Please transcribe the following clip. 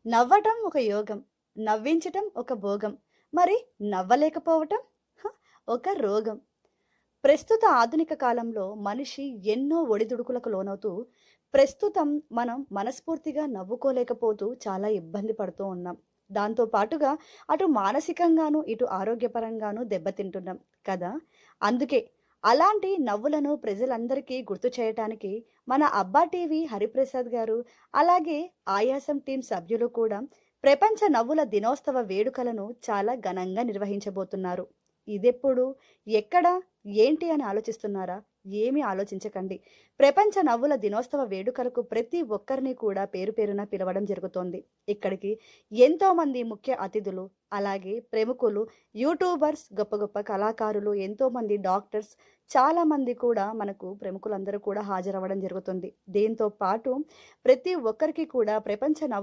నవ్వటం ఒక యోగం. నవ్వించటం ఒక భోగం. మరి నవ్వలేకపోవటం హ! ఒక రోగం. ప్రస్తుత ఆధునిక కాలంలో మనిషి ఎన్నో ఒడిదుడుకులకు లోనవుతూ, ప్రస్తుతం మనం మనస్ఫూర్తిగా నవ్వుకోలేకపోతూ చాలా ఇబ్బంది పడుతూ ఉన్నాం. దాంతో పాటుగా అటు మానసికంగాను, ఇటు ఆరోగ్యపరంగాను దెబ్బతింటున్నాం కదా! అందుకే అలాంటి నవ్వులను ప్రజలందరికీ గుర్తు చేయటానికి మన అబ్బా టీవీ హరిప్రసాద్ గారు, అలాగే ఆయాసం టీమ్ సభ్యులు కూడా ప్రపంచ నవ్వుల దినోత్సవ వేడుకలను చాలా ఘనంగా నిర్వహించబోతున్నారు. ఇదెప్పుడు? ఎక్కడ? ఏంటి అని ఆలోచిస్తున్నారా? ఏమీ ఆలోచించకండి. ప్రపంచ నవ్వుల దినోత్సవ వేడుకలకు ప్రతి ఒక్కరిని కూడా పేరు పేరున పిలవడం జరుగుతోంది. ఇక్కడికి ఎంతోమంది ముఖ్య అతిథులు, అలాగే ప్రముఖులు, యూట్యూబర్స్, గొప్ప గొప్ప కళాకారులు, ఎంతోమంది డాక్టర్స్, చాలామంది కూడా మనకు ప్రముఖులందరూ కూడా హాజరవ్వడం జరుగుతుంది. దీంతో పాటు ప్రతి ఒక్కరికి కూడా ప్రపంచ